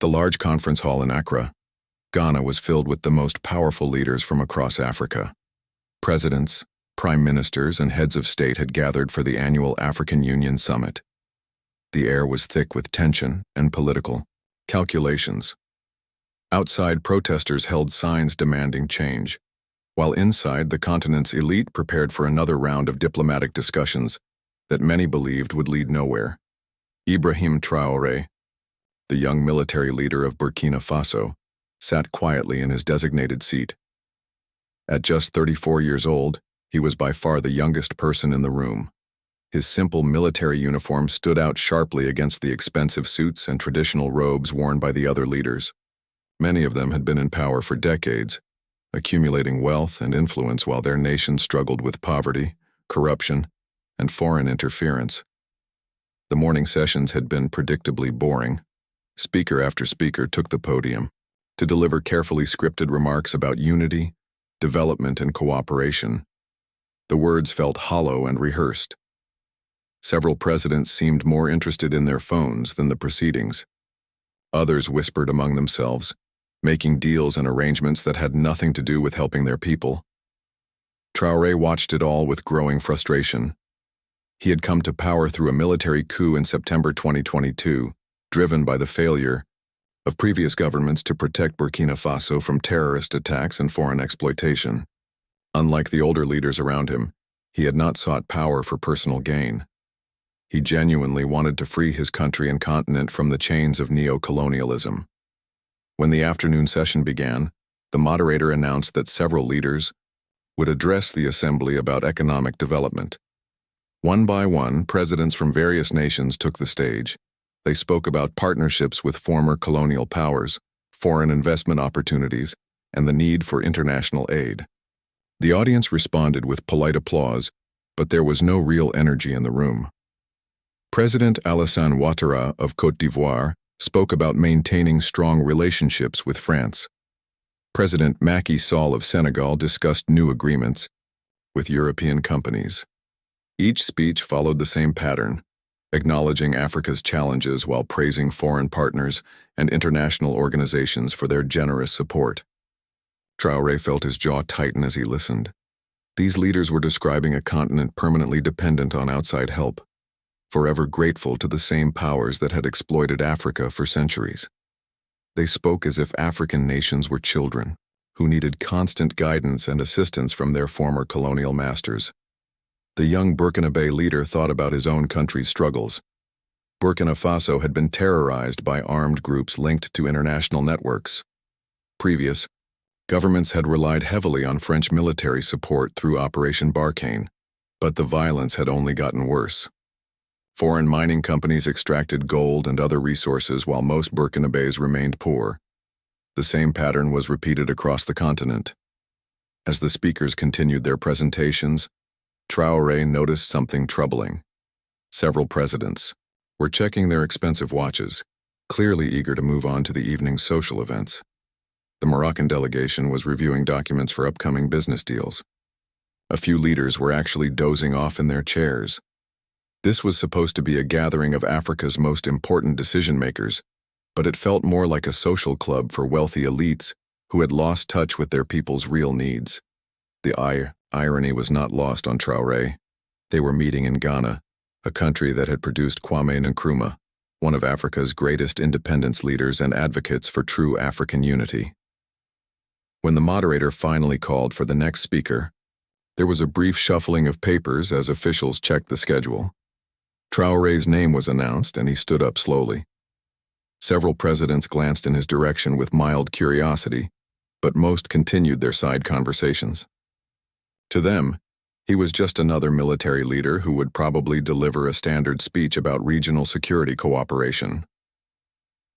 The large conference hall in Accra, Ghana, was filled with the most powerful leaders from across Africa. Presidents, prime ministers, and heads of state had gathered for the annual African Union Summit. The air was thick with tension and political calculations. Outside, protesters held signs demanding change, while inside, the continent's elite prepared for another round of diplomatic discussions that many believed would lead nowhere. Ibrahim Traoré, the young military leader of Burkina Faso, sat quietly in his designated seat. At just 34 years old, he was by far the youngest person in the room. His simple military uniform stood out sharply against the expensive suits and traditional robes worn by the other leaders. Many of them had been in power for decades, accumulating wealth and influence while their nation struggled with poverty, corruption, and foreign interference. The morning sessions had been predictably boring. Speaker after speaker took the podium to deliver carefully scripted remarks about unity, development, and cooperation. The words felt hollow and rehearsed. Several presidents seemed more interested in their phones than the proceedings. Others whispered among themselves, making deals and arrangements that had nothing to do with helping their people. Traoré watched it all with growing frustration. He had come to power through a military coup in September 2022, driven by the failure of previous governments to protect Burkina Faso from terrorist attacks and foreign exploitation. Unlike the older leaders around him, he had not sought power for personal gain. He genuinely wanted to free his country and continent from the chains of neo-colonialism. When the afternoon session began, the moderator announced that several leaders would address the assembly about economic development. One by one, presidents from various nations took the stage. They spoke about partnerships with former colonial powers, foreign investment opportunities, and the need for international aid. The audience responded with polite applause, but there was no real energy in the room. President Alassane Ouattara of Côte d'Ivoire spoke about maintaining strong relationships with France. President Macky Sall of Senegal discussed new agreements with European companies. Each speech followed the same pattern, acknowledging Africa's challenges while praising foreign partners and international organizations for their generous support. Traoré felt his jaw tighten as he listened. These leaders were describing a continent permanently dependent on outside help, forever grateful to the same powers that had exploited Africa for centuries. They spoke as if African nations were children, who needed constant guidance and assistance from their former colonial masters. The young Burkinabe leader thought about his own country's struggles. Burkina Faso had been terrorized by armed groups linked to international networks. Previous governments had relied heavily on French military support through Operation Barkhane, but the violence had only gotten worse. Foreign mining companies extracted gold and other resources while most Burkinabés remained poor. The same pattern was repeated across the continent. As the speakers continued their presentations, Traoré noticed something troubling. Several presidents were checking their expensive watches, clearly eager to move on to the evening's social events. The Moroccan delegation was reviewing documents for upcoming business deals. A few leaders were actually dozing off in their chairs. This was supposed to be a gathering of Africa's most important decision-makers, but it felt more like a social club for wealthy elites who had lost touch with their people's real needs. The irony was not lost on Traoré. They were meeting in Ghana, a country that had produced Kwame Nkrumah, one of Africa's greatest independence leaders and advocates for true African unity. When the moderator finally called for the next speaker, there was a brief shuffling of papers as officials checked the schedule. Traoré's name was announced, and he stood up slowly. Several presidents glanced in his direction with mild curiosity, but most continued their side conversations. To them, he was just another military leader who would probably deliver a standard speech about regional security cooperation.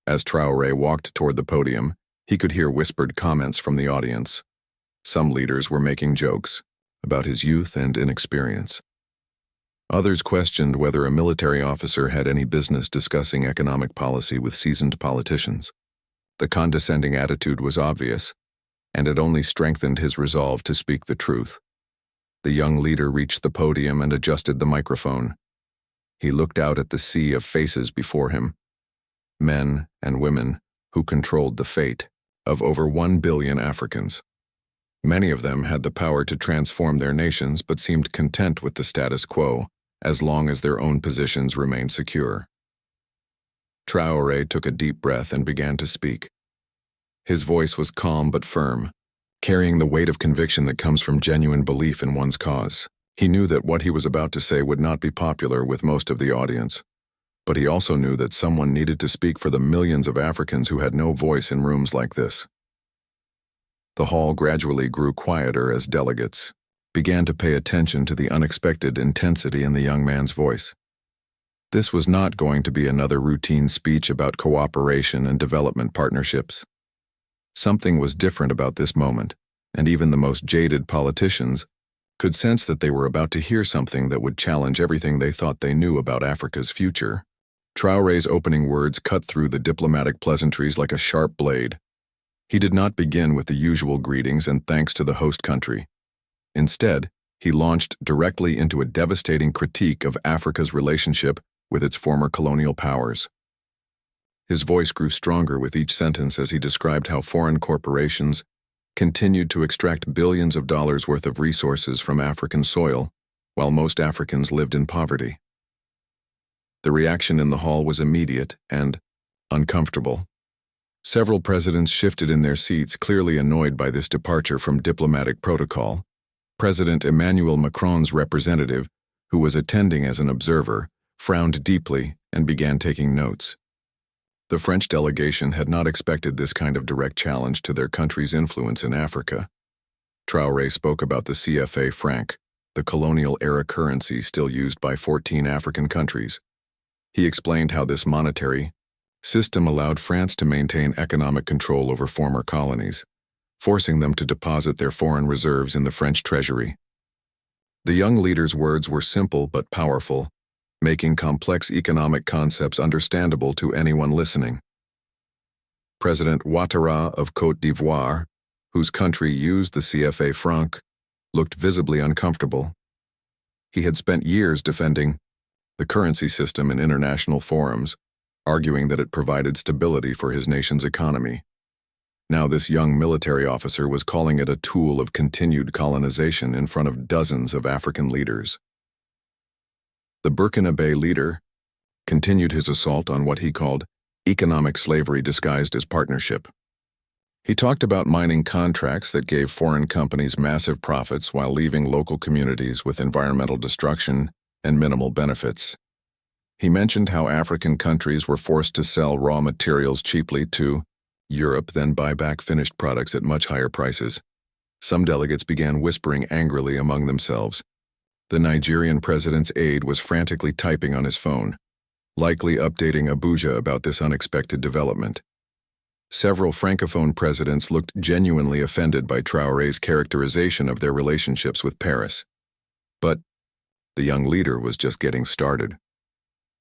As Traoré walked toward the podium, he could hear whispered comments from the audience. Some leaders were making jokes about his youth and inexperience. Others questioned whether a military officer had any business discussing economic policy with seasoned politicians. The condescending attitude was obvious, and it only strengthened his resolve to speak the truth. The young leader reached the podium and adjusted the microphone. He looked out at the sea of faces before him, men and women who controlled the fate of over 1 billion Africans. Many of them had the power to transform their nations but seemed content with the status quo as long as their own positions remained secure. Traoré took a deep breath and began to speak. His voice was calm but firm, carrying the weight of conviction that comes from genuine belief in one's cause. He knew that what he was about to say would not be popular with most of the audience, but he also knew that someone needed to speak for the millions of Africans who had no voice in rooms like this. The hall gradually grew quieter as delegates began to pay attention to the unexpected intensity in the young man's voice. This was not going to be another routine speech about cooperation and development partnerships. Something was different about this moment, and even the most jaded politicians could sense that they were about to hear something that would challenge everything they thought they knew about Africa's future. Traoré's opening words cut through the diplomatic pleasantries like a sharp blade. He did not begin with the usual greetings and thanks to the host country. Instead, he launched directly into a devastating critique of Africa's relationship with its former colonial powers. His voice grew stronger with each sentence as he described how foreign corporations continued to extract billions of dollars worth of resources from African soil, while most Africans lived in poverty. The reaction in the hall was immediate and uncomfortable. Several presidents shifted in their seats, clearly annoyed by this departure from diplomatic protocol. President Emmanuel Macron's representative, who was attending as an observer, frowned deeply and began taking notes. The French delegation had not expected this kind of direct challenge to their country's influence in Africa. Traoré spoke about the CFA franc, the colonial-era currency still used by 14 African countries. He explained how this monetary system allowed France to maintain economic control over former colonies, forcing them to deposit their foreign reserves in the French treasury. The young leader's words were simple but powerful, making complex economic concepts understandable to anyone listening. President Ouattara of Côte d'Ivoire, whose country used the CFA franc, looked visibly uncomfortable. He had spent years defending the currency system in international forums, arguing that it provided stability for his nation's economy. Now this young military officer was calling it a tool of continued colonization in front of dozens of African leaders. The Burkinabe leader continued his assault on what he called economic slavery disguised as partnership. He talked about mining contracts that gave foreign companies massive profits while leaving local communities with environmental destruction and minimal benefits. He mentioned how African countries were forced to sell raw materials cheaply to Europe, then buy back finished products at much higher prices. Some delegates began whispering angrily among themselves. The Nigerian president's aide was frantically typing on his phone, likely updating Abuja about this unexpected development. Several Francophone presidents looked genuinely offended by Traoré's characterization of their relationships with Paris. But the young leader was just getting started.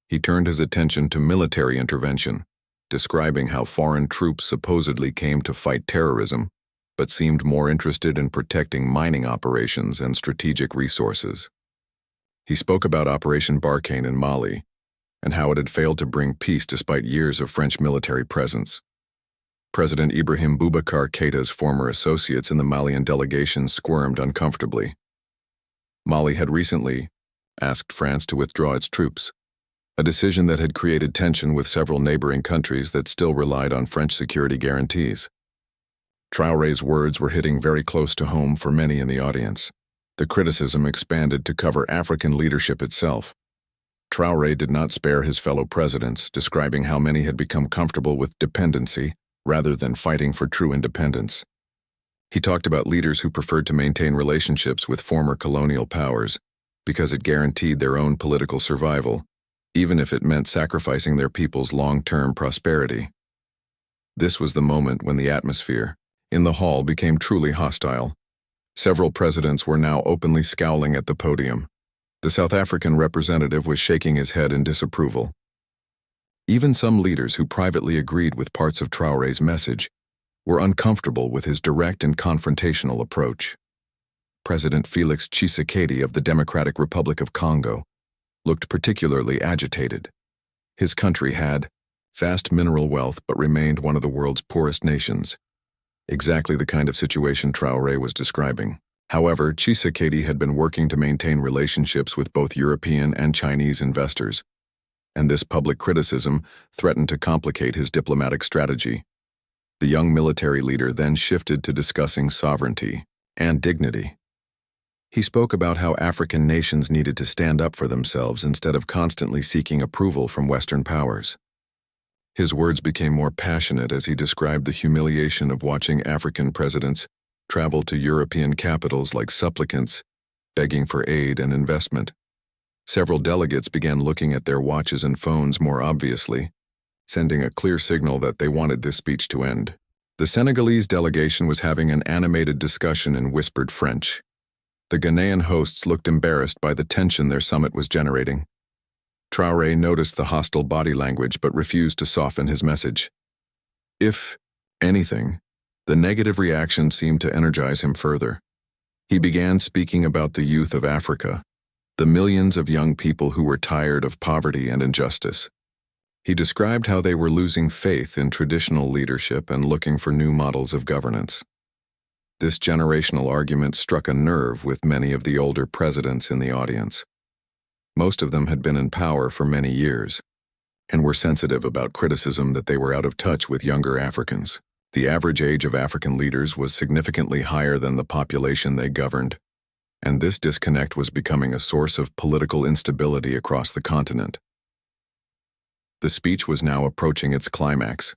He turned his attention to military intervention, describing how foreign troops supposedly came to fight terrorism, but seemed more interested in protecting mining operations and strategic resources. He spoke about Operation Barkhane in Mali, and how it had failed to bring peace despite years of French military presence. President Ibrahim Boubacar Keita's former associates in the Malian delegation squirmed uncomfortably. Mali had recently asked France to withdraw its troops, a decision that had created tension with several neighboring countries that still relied on French security guarantees. Traoré's words were hitting very close to home for many in the audience. The criticism expanded to cover African leadership itself. Traoré did not spare his fellow presidents, describing how many had become comfortable with dependency rather than fighting for true independence. He talked about leaders who preferred to maintain relationships with former colonial powers because it guaranteed their own political survival, even if it meant sacrificing their people's long-term prosperity. This was the moment when the atmosphere in the hall became truly hostile. Several presidents were now openly scowling at the podium. The South African representative was shaking his head in disapproval. Even some leaders who privately agreed with parts of Traoré's message were uncomfortable with his direct and confrontational approach. President Félix Tshisekedi of the Democratic Republic of Congo looked particularly agitated. His country had, vast mineral wealth but remained one of the world's poorest nations. Exactly the kind of situation Traoré was describing. However, Tshisekedi had been working to maintain relationships with both European and Chinese investors, and this public criticism threatened to complicate his diplomatic strategy. The young military leader then shifted to discussing sovereignty and dignity. He spoke about how African nations needed to stand up for themselves instead of constantly seeking approval from Western powers. His words became more passionate as he described the humiliation of watching African presidents travel to European capitals like supplicants, begging for aid and investment. Several delegates began looking at their watches and phones more obviously, sending a clear signal that they wanted this speech to end. The Senegalese delegation was having an animated discussion in whispered French. The Ghanaian hosts looked embarrassed by the tension their summit was generating. Traoré noticed the hostile body language but refused to soften his message. If anything, the negative reaction seemed to energize him further. He began speaking about the youth of Africa, the millions of young people who were tired of poverty and injustice. He described how they were losing faith in traditional leadership and looking for new models of governance. This generational argument struck a nerve with many of the older presidents in the audience. Most of them had been in power for many years and were sensitive about criticism that they were out of touch with younger Africans. The average age of African leaders was significantly higher than the population they governed, and this disconnect was becoming a source of political instability across the continent. The speech was now approaching its climax,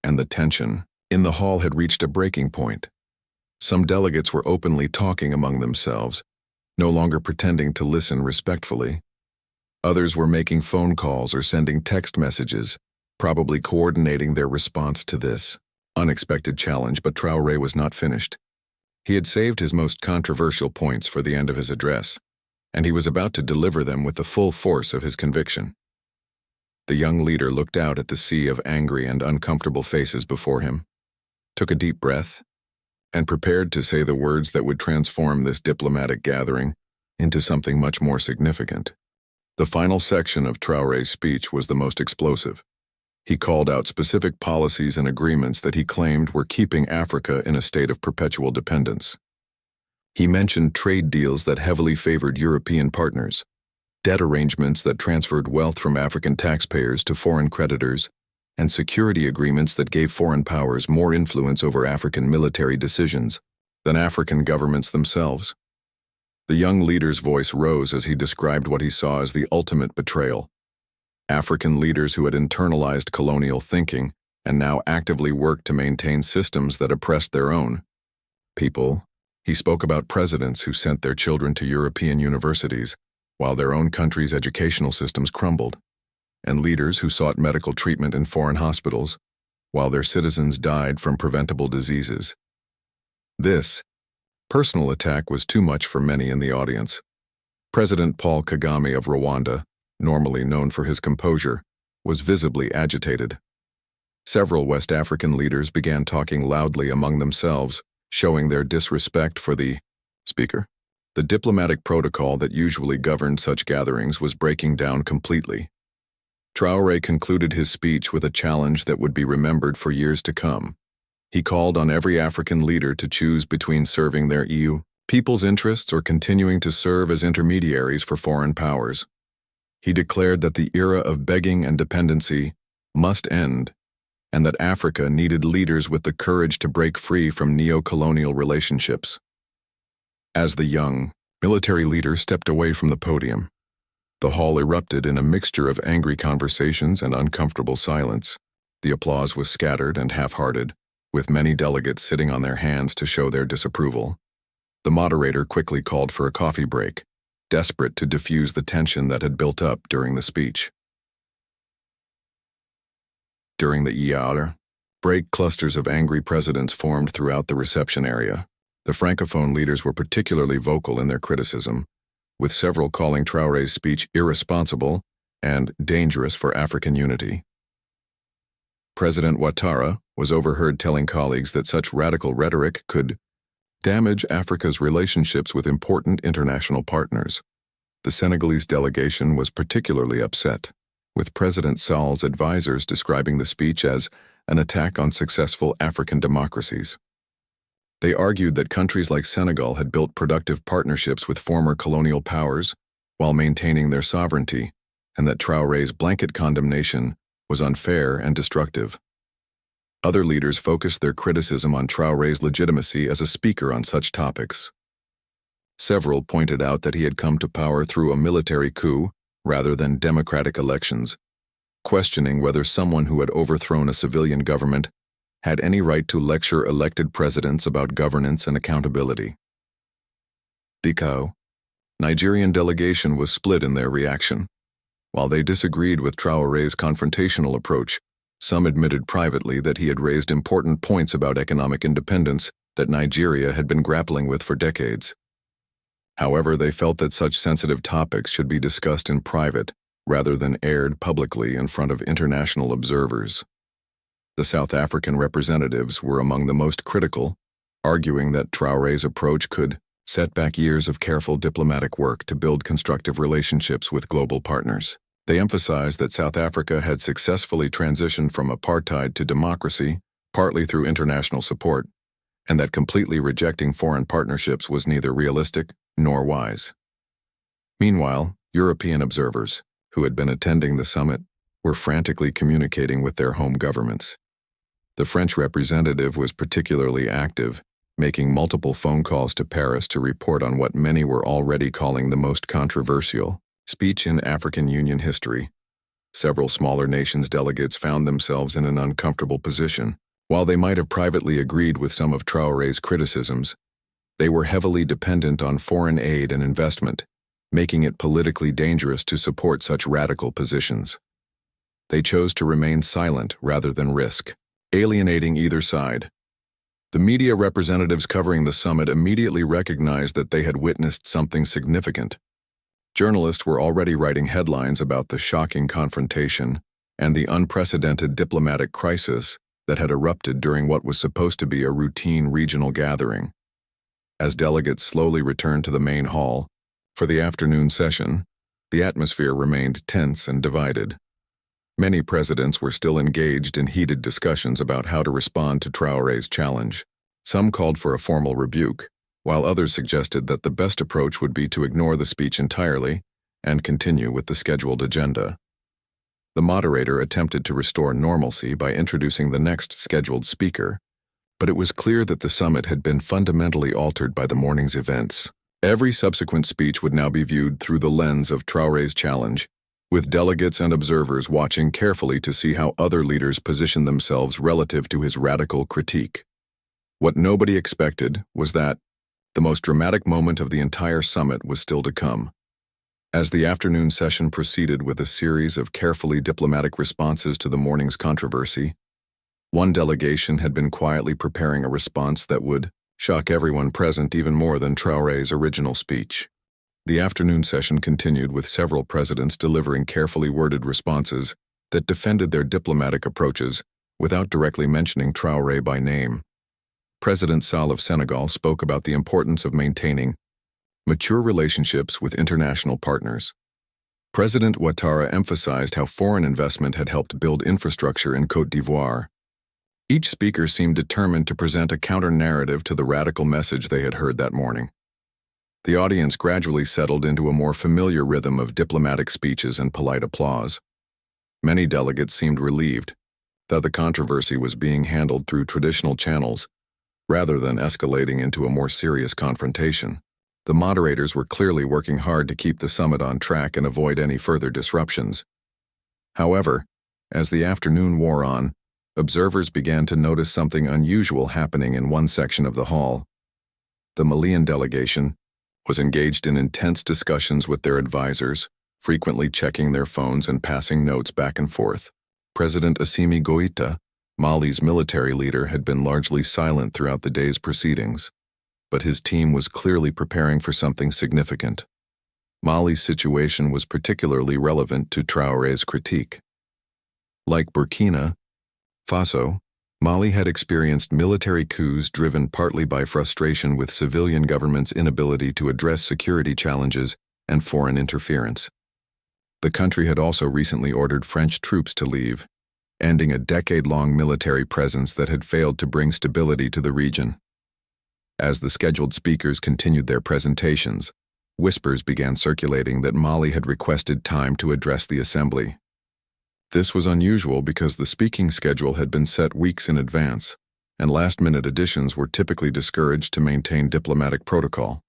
and the tension in the hall had reached a breaking point. Some delegates were openly talking among themselves, no longer pretending to listen respectfully. Others were making phone calls or sending text messages, probably coordinating their response to this unexpected challenge, but Traoré was not finished. He had saved his most controversial points for the end of his address, and he was about to deliver them with the full force of his conviction. The young leader looked out at the sea of angry and uncomfortable faces before him, took a deep breath, and prepared to say the words that would transform this diplomatic gathering into something much more significant. The final section of Traoré's speech was the most explosive. He called out specific policies and agreements that he claimed were keeping Africa in a state of perpetual dependence. He mentioned trade deals that heavily favored European partners, debt arrangements that transferred wealth from African taxpayers to foreign creditors, and security agreements that gave foreign powers more influence over African military decisions than African governments themselves. The young leader's voice rose as he described what he saw as the ultimate betrayal. African leaders who had internalized colonial thinking and now actively worked to maintain systems that oppressed their own people. He spoke about presidents who sent their children to European universities while their own country's educational systems crumbled, and leaders who sought medical treatment in foreign hospitals while their citizens died from preventable diseases. This personal attack was too much for many in the audience. President Paul Kagame of Rwanda, normally known for his composure, was visibly agitated. Several West African leaders began talking loudly among themselves, showing their disrespect for the speaker. The diplomatic protocol that usually governed such gatherings was breaking down completely. Traoré concluded his speech with a challenge that would be remembered for years to come. He called on every African leader to choose between serving their EU people's interests or continuing to serve as intermediaries for foreign powers. He declared that the era of begging and dependency must end, and that Africa needed leaders with the courage to break free from neo-colonial relationships. As the young, military leader stepped away from the podium, the hall erupted in a mixture of angry conversations and uncomfortable silence. The applause was scattered and half-hearted, with many delegates sitting on their hands to show their disapproval. The moderator quickly called for a coffee break, desperate to diffuse the tension that had built up during the speech. During the break, clusters of angry presidents formed throughout the reception area. The Francophone leaders were particularly vocal in their criticism, with several calling Traoré's speech irresponsible and dangerous for African unity. President Ouattara was overheard telling colleagues that such radical rhetoric could damage Africa's relationships with important international partners. The Senegalese delegation was particularly upset, with President Sall's advisors describing the speech as an attack on successful African democracies. They argued that countries like Senegal had built productive partnerships with former colonial powers while maintaining their sovereignty, and that Traoré's blanket condemnation was unfair and destructive. Other leaders focused their criticism on Traoré's legitimacy as a speaker on such topics. Several pointed out that he had come to power through a military coup rather than democratic elections, questioning whether someone who had overthrown a civilian government had any right to lecture elected presidents about governance and accountability. The Nigerian delegation was split in their reaction. While they disagreed with Traoré's confrontational approach, some admitted privately that he had raised important points about economic independence that Nigeria had been grappling with for decades. However, they felt that such sensitive topics should be discussed in private rather than aired publicly in front of international observers. The South African representatives were among the most critical, arguing that Traoré's approach could set back years of careful diplomatic work to build constructive relationships with global partners. They emphasized that South Africa had successfully transitioned from apartheid to democracy, partly through international support, and that completely rejecting foreign partnerships was neither realistic nor wise. Meanwhile, European observers, who had been attending the summit, were frantically communicating with their home governments. The French representative was particularly active, making multiple phone calls to Paris to report on what many were already calling the most controversial speech in African Union history. Several smaller nations' delegates found themselves in an uncomfortable position. While they might have privately agreed with some of Traoré's criticisms, they were heavily dependent on foreign aid and investment, making it politically dangerous to support such radical positions. They chose to remain silent rather than risk alienating either side. The media representatives covering the summit immediately recognized that they had witnessed something significant. Journalists were already writing headlines about the shocking confrontation and the unprecedented diplomatic crisis that had erupted during what was supposed to be a routine regional gathering. As delegates slowly returned to the main hall for the afternoon session, the atmosphere remained tense and divided. Many presidents were still engaged in heated discussions about how to respond to Traoré's challenge. Some called for a formal rebuke, while others suggested that the best approach would be to ignore the speech entirely and continue with the scheduled agenda. The moderator attempted to restore normalcy by introducing the next scheduled speaker, but it was clear that the summit had been fundamentally altered by the morning's events. Every subsequent speech would now be viewed through the lens of Traoré's challenge, with delegates and observers watching carefully to see how other leaders positioned themselves relative to his radical critique. What nobody expected was that the most dramatic moment of the entire summit was still to come. As the afternoon session proceeded with a series of carefully diplomatic responses to the morning's controversy, one delegation had been quietly preparing a response that would shock everyone present even more than Traoré's original speech. The afternoon session continued with several presidents delivering carefully worded responses that defended their diplomatic approaches without directly mentioning Traoré by name. President Sall of Senegal spoke about the importance of maintaining mature relationships with international partners. President Ouattara emphasized how foreign investment had helped build infrastructure in Côte d'Ivoire. Each speaker seemed determined to present a counter-narrative to the radical message they had heard that morning. The audience gradually settled into a more familiar rhythm of diplomatic speeches and polite applause. Many delegates seemed relieved that the controversy was being handled through traditional channels rather than escalating into a more serious confrontation. The moderators were clearly working hard to keep the summit on track and avoid any further disruptions. However, as the afternoon wore on, observers began to notice something unusual happening in one section of the hall. The Malian delegation was engaged in intense discussions with their advisors, frequently checking their phones and passing notes back and forth. President Assimi Goïta, Mali's military leader, had been largely silent throughout the day's proceedings, but his team was clearly preparing for something significant. Mali's situation was particularly relevant to Traoré's critique. Like Burkina Faso, Mali had experienced military coups driven partly by frustration with civilian government's inability to address security challenges and foreign interference. The country had also recently ordered French troops to leave, ending a decade-long military presence that had failed to bring stability to the region. As the scheduled speakers continued their presentations, whispers began circulating that Mali had requested time to address the assembly. This was unusual because the speaking schedule had been set weeks in advance, and last-minute additions were typically discouraged to maintain diplomatic protocol.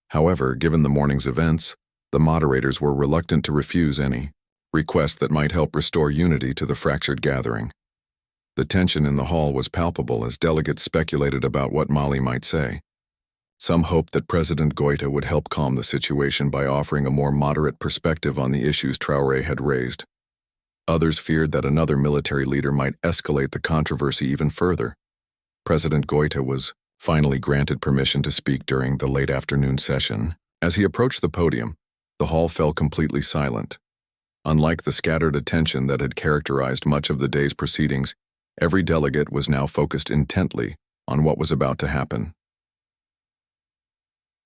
However, given the morning's events, the moderators were reluctant to refuse any request that might help restore unity to the fractured gathering. The tension in the hall was palpable as delegates speculated about what Mali might say. Some hoped that President Goïta would help calm the situation by offering a more moderate perspective on the issues Traoré had raised. Others feared that another military leader might escalate the controversy even further. President Goïta was finally granted permission to speak during the late afternoon session. As he approached the podium, the hall fell completely silent. Unlike the scattered attention that had characterized much of the day's proceedings, every delegate was now focused intently on what was about to happen.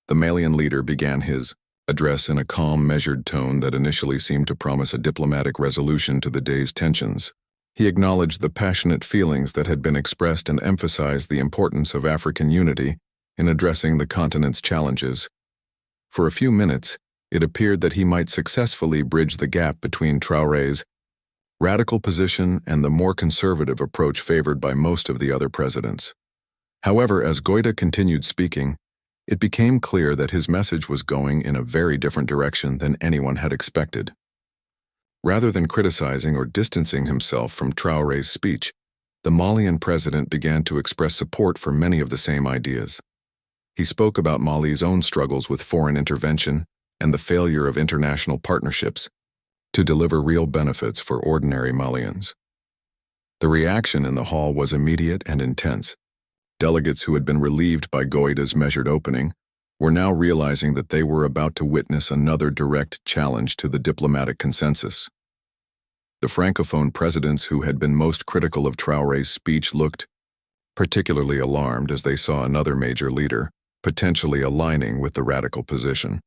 The Malian leader began his address in a calm, measured tone that initially seemed to promise a diplomatic resolution to the day's tensions. He acknowledged the passionate feelings that had been expressed and emphasized the importance of African unity in addressing the continent's challenges. For a few minutes, it appeared that he might successfully bridge the gap between Traoré's radical position and the more conservative approach favored by most of the other presidents. However, as Goïta continued speaking, it became clear that his message was going in a very different direction than anyone had expected. Rather than criticizing or distancing himself from Traoré's speech, the Malian president began to express support for many of the same ideas. He spoke about Mali's own struggles with foreign intervention and the failure of international partnerships to deliver real benefits for ordinary Malians. The reaction in the hall was immediate and intense. Delegates who had been relieved by Goïta's measured opening were now realizing that they were about to witness another direct challenge to the diplomatic consensus. The Francophone presidents who had been most critical of Traoré's speech looked particularly alarmed as they saw another major leader potentially aligning with the radical position.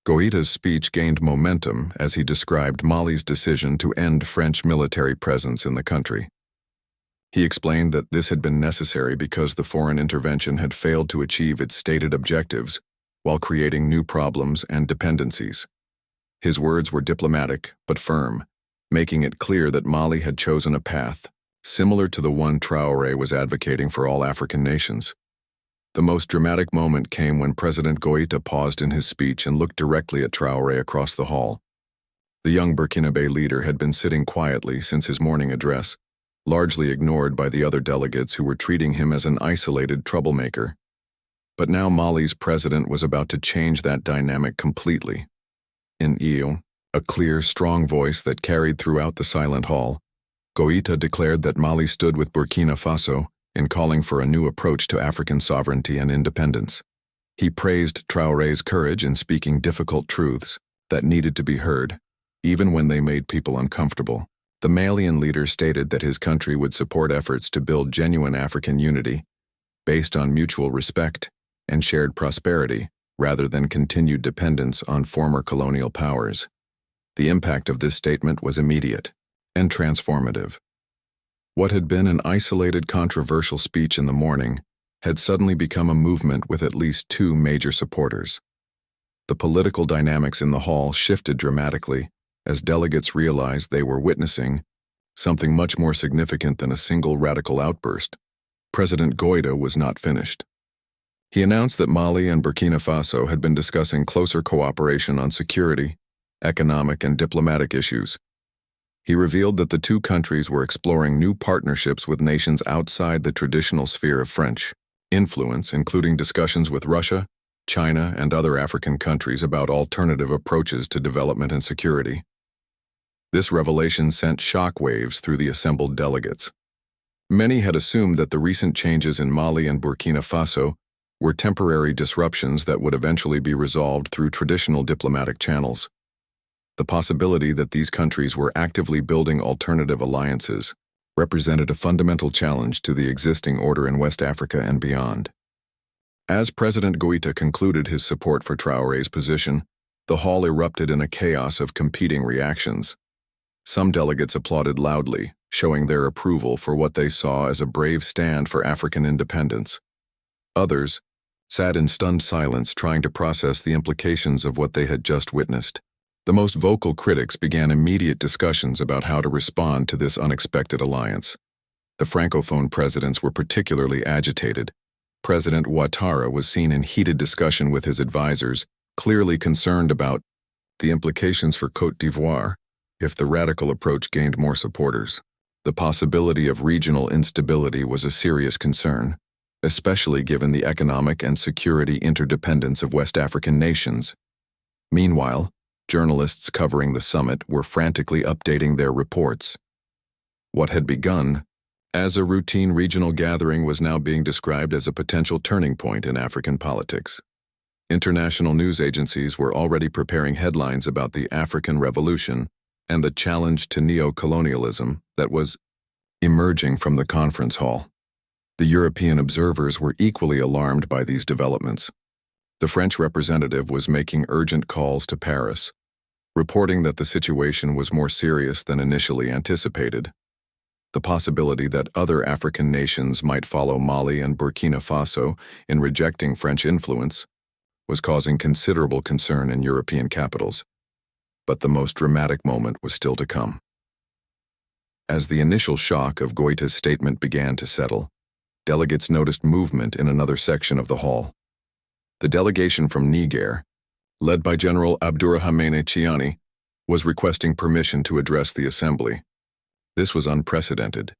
Goïta's speech gained momentum as he described Mali's decision to end French military presence in the country. He explained that this had been necessary because the foreign intervention had failed to achieve its stated objectives while creating new problems and dependencies. His words were diplomatic but firm, making it clear that Mali had chosen a path similar to the one Traoré was advocating for all African nations. The most dramatic moment came when President Goïta paused in his speech and looked directly at Traoré across the hall. The young Burkinabe leader had been sitting quietly since his morning address, largely ignored by the other delegates who were treating him as an isolated troublemaker. But now Mali's president was about to change that dynamic completely. In Iyo, a clear, strong voice that carried throughout the silent hall, Goïta declared that Mali stood with Burkina Faso in calling for a new approach to African sovereignty and independence. He praised Traoré's courage in speaking difficult truths that needed to be heard, even when they made people uncomfortable. The Malian leader stated that his country would support efforts to build genuine African unity, based on mutual respect and shared prosperity, rather than continued dependence on former colonial powers. The impact of this statement was immediate and transformative. What had been an isolated controversial speech in the morning had suddenly become a movement with at least two major supporters. The political dynamics in the hall shifted dramatically as delegates realized they were witnessing something much more significant than a single radical outburst. President Goïta was not finished. He announced that Mali and Burkina Faso had been discussing closer cooperation on security, economic, and diplomatic issues. He revealed that the two countries were exploring new partnerships with nations outside the traditional sphere of French influence, including discussions with Russia, China, and other African countries about alternative approaches to development and security. This revelation sent shockwaves through the assembled delegates. Many had assumed that the recent changes in Mali and Burkina Faso were temporary disruptions that would eventually be resolved through traditional diplomatic channels. The possibility that these countries were actively building alternative alliances represented a fundamental challenge to the existing order in West Africa and beyond. As President Goïta concluded his support for Traoré's position, The hall erupted in a chaos of competing reactions. Some delegates applauded loudly, showing their approval for what they saw as a brave stand for African independence. Others sat in stunned silence, trying to process the implications of what they had just witnessed. The most vocal critics began immediate discussions about how to respond to this unexpected alliance. The Francophone presidents were particularly agitated. President Ouattara was seen in heated discussion with his advisors, clearly concerned about the implications for Côte d'Ivoire if the radical approach gained more supporters. The possibility of regional instability was a serious concern, especially given the economic and security interdependence of West African nations. Meanwhile, journalists covering the summit were frantically updating their reports. What had begun as a routine regional gathering was now being described as a potential turning point in African politics. International news agencies were already preparing headlines about the African Revolution and the challenge to neo-colonialism that was emerging from the conference hall. The European observers were equally alarmed by these developments. The French representative was making urgent calls to Paris, reporting that the situation was more serious than initially anticipated. The possibility that other African nations might follow Mali and Burkina Faso in rejecting French influence was causing considerable concern in European capitals. But the most dramatic moment was still to come. As the initial shock of Goïta's statement began to settle, delegates noticed movement in another section of the hall. The delegation from Niger, led by General Abdourahmane Tiani, was requesting permission to address the assembly. This was unprecedented.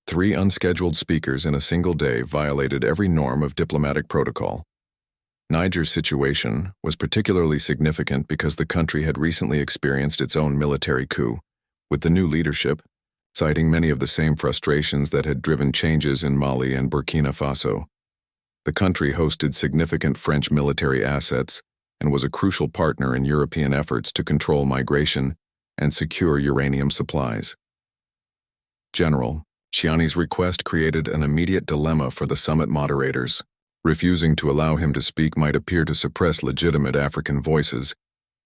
3 unscheduled speakers in a single day violated every norm of diplomatic protocol. Niger's situation was particularly significant because the country had recently experienced its own military coup, with the new leadership citing many of the same frustrations that had driven changes in Mali and Burkina Faso. The country hosted significant French military assets and was a crucial partner in European efforts to control migration and secure uranium supplies. General Tiani's request created an immediate dilemma for the summit moderators. Refusing to allow him to speak might appear to suppress legitimate African voices,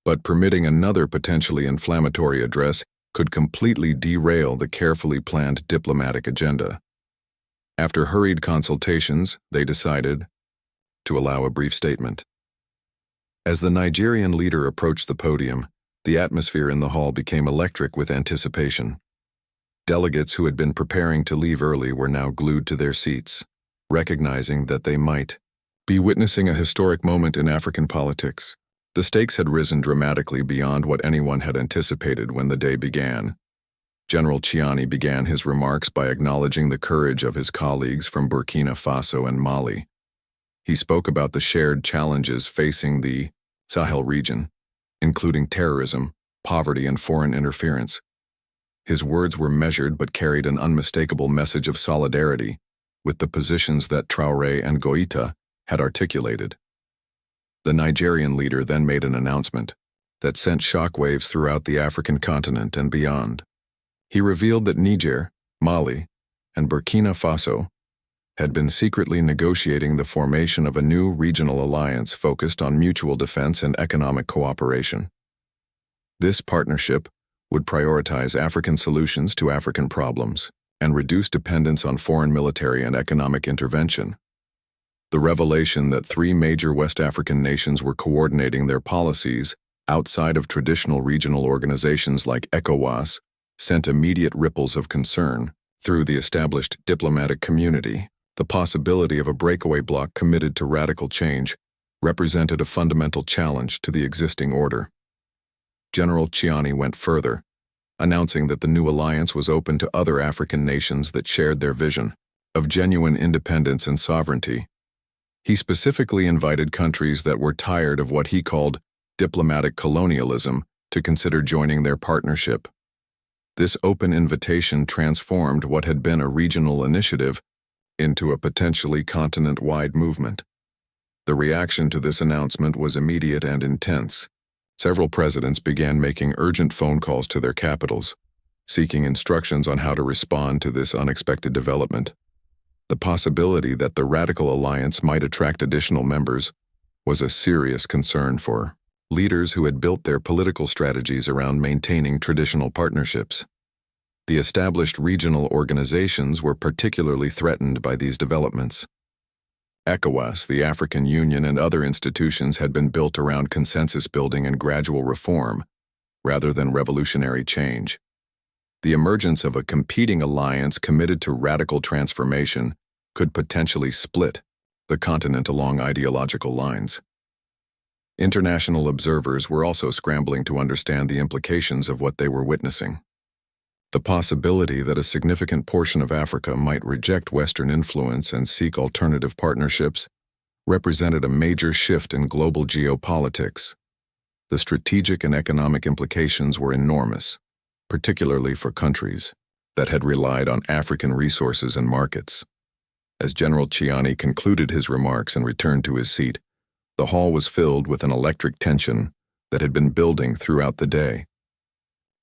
but permitting another potentially inflammatory address could completely derail the carefully planned diplomatic agenda. After hurried consultations, they decided to allow a brief statement. As the Nigerian leader approached the podium, the atmosphere in the hall became electric with anticipation. Delegates who had been preparing to leave early were now glued to their seats, recognizing that they might be witnessing a historic moment in African politics. The stakes had risen dramatically beyond what anyone had anticipated when the day began. General Tiani began his remarks by acknowledging the courage of his colleagues from Burkina Faso and Mali. He spoke about the shared challenges facing the Sahel region, including terrorism, poverty, and foreign interference. His words were measured but carried an unmistakable message of solidarity with the positions that Traoré and Goïta had articulated. The Nigerian leader then made an announcement that sent shockwaves throughout the African continent and beyond. He revealed that Niger, Mali, and Burkina Faso had been secretly negotiating the formation of a new regional alliance focused on mutual defense and economic cooperation. This partnership would prioritize African solutions to African problems and reduce dependence on foreign military and economic intervention. The revelation that 3 major West African nations were coordinating their policies outside of traditional regional organizations like ECOWAS sent immediate ripples of concern through the established diplomatic community. The possibility of a breakaway bloc committed to radical change represented a fundamental challenge to the existing order. General Tiani went further, announcing that the new alliance was open to other African nations that shared their vision of genuine independence and sovereignty. He specifically invited countries that were tired of what he called diplomatic colonialism to consider joining their partnership. This open invitation transformed what had been a regional initiative into a potentially continent-wide movement. The reaction to this announcement was immediate and intense. Several presidents began making urgent phone calls to their capitals, seeking instructions on how to respond to this unexpected development. The possibility that the radical alliance might attract additional members was a serious concern for leaders who had built their political strategies around maintaining traditional partnerships. The established regional organizations were particularly threatened by these developments. ECOWAS, the African Union, and other institutions had been built around consensus building and gradual reform, rather than revolutionary change. The emergence of a competing alliance committed to radical transformation could potentially split the continent along ideological lines. International observers were also scrambling to understand the implications of what they were witnessing. The possibility that a significant portion of Africa might reject Western influence and seek alternative partnerships represented a major shift in global geopolitics. The strategic and economic implications were enormous, particularly for countries that had relied on African resources and markets. As General Chiani concluded his remarks and returned to his seat, the hall was filled with an electric tension that had been building throughout the day.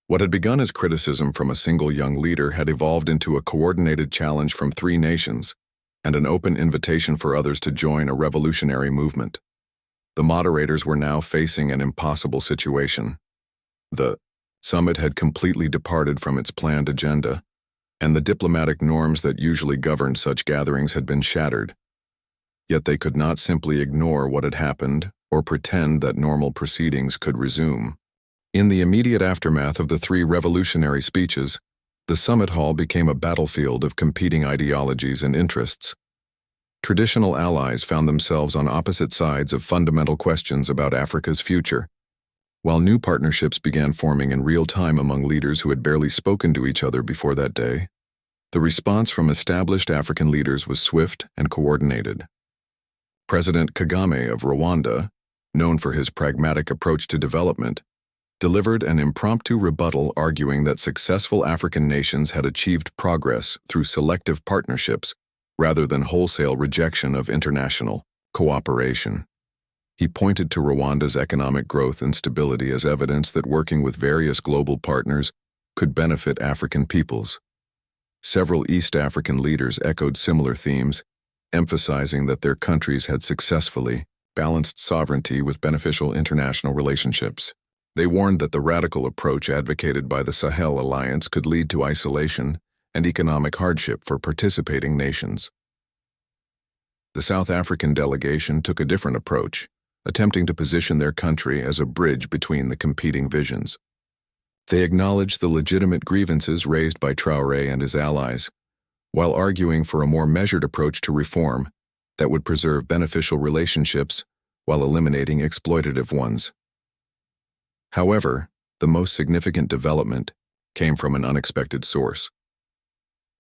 What had begun as criticism from a single young leader had evolved into a coordinated challenge from 3 nations and an open invitation for others to join a revolutionary movement. The moderators were now facing an impossible situation. The summit had completely departed from its planned agenda, and the diplomatic norms that usually governed such gatherings had been shattered. Yet they could not simply ignore what had happened or pretend that normal proceedings could resume. In the immediate aftermath of the 3 revolutionary speeches, the summit hall became a battlefield of competing ideologies and interests. Traditional allies found themselves on opposite sides of fundamental questions about Africa's future, while new partnerships began forming in real time among leaders who had barely spoken to each other before that day. The response from established African leaders was swift and coordinated. President Kagame of Rwanda, known for his pragmatic approach to development, delivered an impromptu rebuttal arguing that successful African nations had achieved progress through selective partnerships rather than wholesale rejection of international cooperation. He pointed to Rwanda's economic growth and stability as evidence that working with various global partners could benefit African peoples. Several East African leaders echoed similar themes, emphasizing that their countries had successfully balanced sovereignty with beneficial international relationships. They warned that the radical approach advocated by the Sahel Alliance could lead to isolation and economic hardship for participating nations. The South African delegation took a different approach, attempting to position their country as a bridge between the competing visions. They acknowledged the legitimate grievances raised by Traoré and his allies, while arguing for a more measured approach to reform that would preserve beneficial relationships while eliminating exploitative ones. However, the most significant development came from an unexpected source.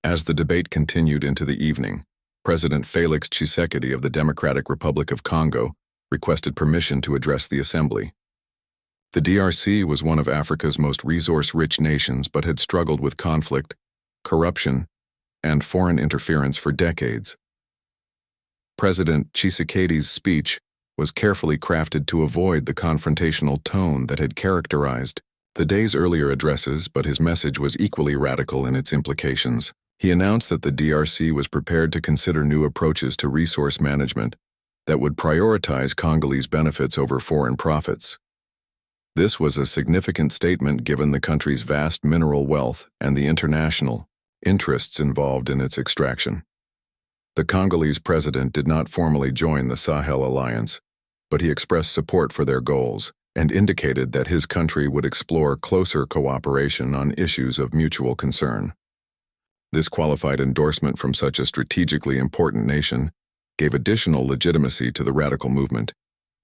As the debate continued into the evening, President Félix Tshisekedi of the Democratic Republic of Congo requested permission to address the assembly. The DRC was one of Africa's most resource-rich nations but had struggled with conflict, corruption, and foreign interference for decades. President Tshisekedi's speech was carefully crafted to avoid the confrontational tone that had characterized the day's earlier addresses, but his message was equally radical in its implications. He announced that the DRC was prepared to consider new approaches to resource management that would prioritize Congolese benefits over foreign profits. This was a significant statement given the country's vast mineral wealth and the international interests involved in its extraction. The Congolese president did not formally join the Sahel Alliance, but he expressed support for their goals and indicated that his country would explore closer cooperation on issues of mutual concern. This qualified endorsement from such a strategically important nation gave additional legitimacy to the radical movement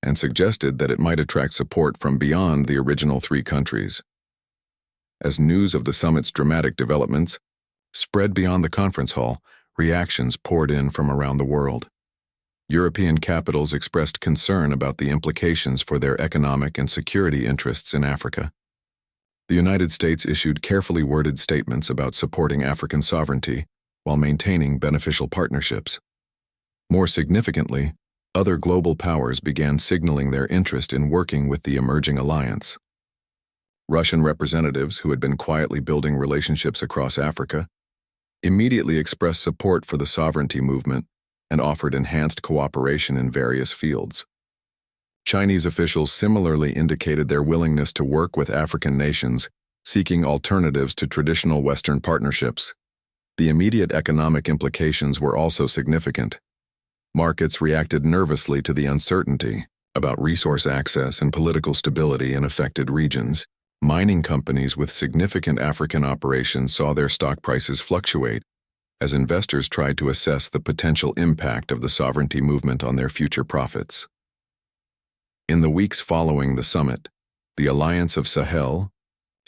and suggested that it might attract support from beyond the original 3 countries. As news of the summit's dramatic developments spread beyond the conference hall, reactions poured in from around the world. European capitals expressed concern about the implications for their economic and security interests in Africa. The United States issued carefully worded statements about supporting African sovereignty while maintaining beneficial partnerships. More significantly, other global powers began signaling their interest in working with the emerging alliance. Russian representatives, who had been quietly building relationships across Africa, immediately expressed support for the sovereignty movement and offered enhanced cooperation in various fields. Chinese officials similarly indicated their willingness to work with African nations, seeking alternatives to traditional Western partnerships. The immediate economic implications were also significant. Markets reacted nervously to the uncertainty about resource access and political stability in affected regions. Mining companies with significant African operations saw their stock prices fluctuate as investors tried to assess the potential impact of the sovereignty movement on their future profits. In the weeks following the summit, the Alliance of Sahel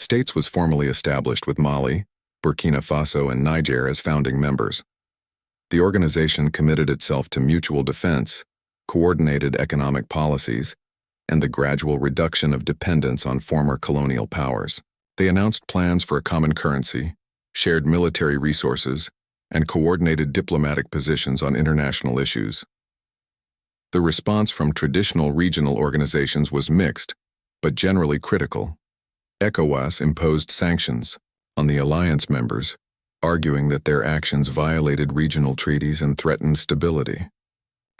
States was formally established with Mali, Burkina Faso, and Niger as founding members. The organization committed itself to mutual defense, coordinated economic policies, and the gradual reduction of dependence on former colonial powers. They announced plans for a common currency, shared military resources, and coordinated diplomatic positions on international issues. The response from traditional regional organizations was mixed, but generally critical. ECOWAS imposed sanctions on the alliance members, arguing that their actions violated regional treaties and threatened stability.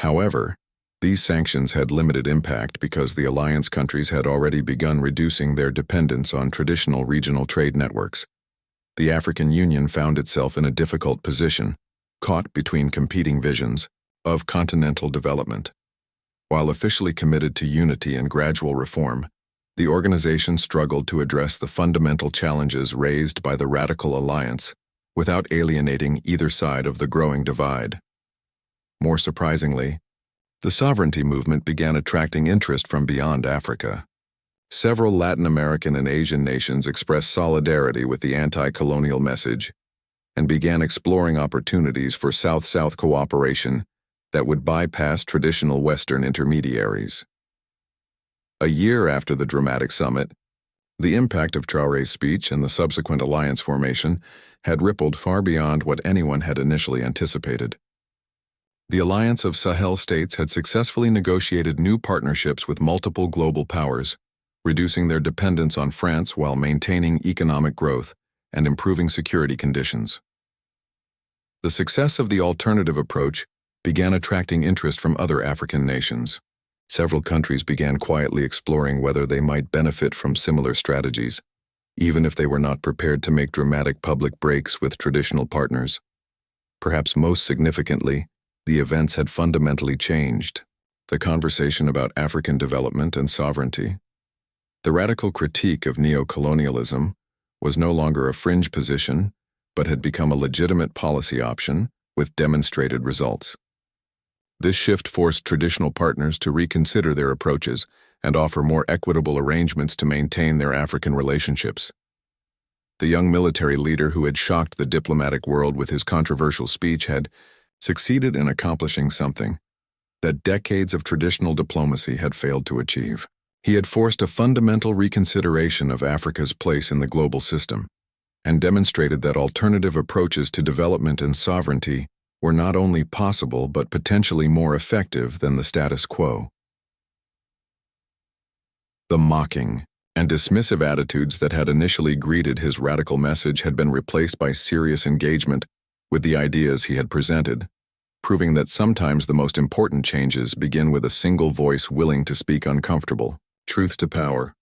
However, these sanctions had limited impact because the alliance countries had already begun reducing their dependence on traditional regional trade networks. The African Union found itself in a difficult position, caught between competing visions of continental development. While officially committed to unity and gradual reform, the organization struggled to address the fundamental challenges raised by the radical alliance without alienating either side of the growing divide. More surprisingly, the sovereignty movement began attracting interest from beyond Africa. Several Latin American and Asian nations expressed solidarity with the anti-colonial message and began exploring opportunities for South-South cooperation that would bypass traditional Western intermediaries. A year after the dramatic summit, the impact of Traoré's speech and the subsequent alliance formation had rippled far beyond what anyone had initially anticipated. The Alliance of Sahel states had successfully negotiated new partnerships with multiple global powers, reducing their dependence on France while maintaining economic growth and improving security conditions. The success of the alternative approach began attracting interest from other African nations. Several countries began quietly exploring whether they might benefit from similar strategies, even if they were not prepared to make dramatic public breaks with traditional partners. Perhaps most significantly, the events had fundamentally changed the conversation about African development and sovereignty. The radical critique of neo-colonialism was no longer a fringe position, but had become a legitimate policy option with demonstrated results. This shift forced traditional partners to reconsider their approaches and offer more equitable arrangements to maintain their African relationships. The young military leader who had shocked the diplomatic world with his controversial speech had succeeded in accomplishing something that decades of traditional diplomacy had failed to achieve. He had forced a fundamental reconsideration of Africa's place in the global system and demonstrated that alternative approaches to development and sovereignty were not only possible but potentially more effective than the status quo. The mocking and dismissive attitudes that had initially greeted his radical message had been replaced by serious engagement with the ideas he had presented, proving that sometimes the most important changes begin with a single voice willing to speak uncomfortable truths to power.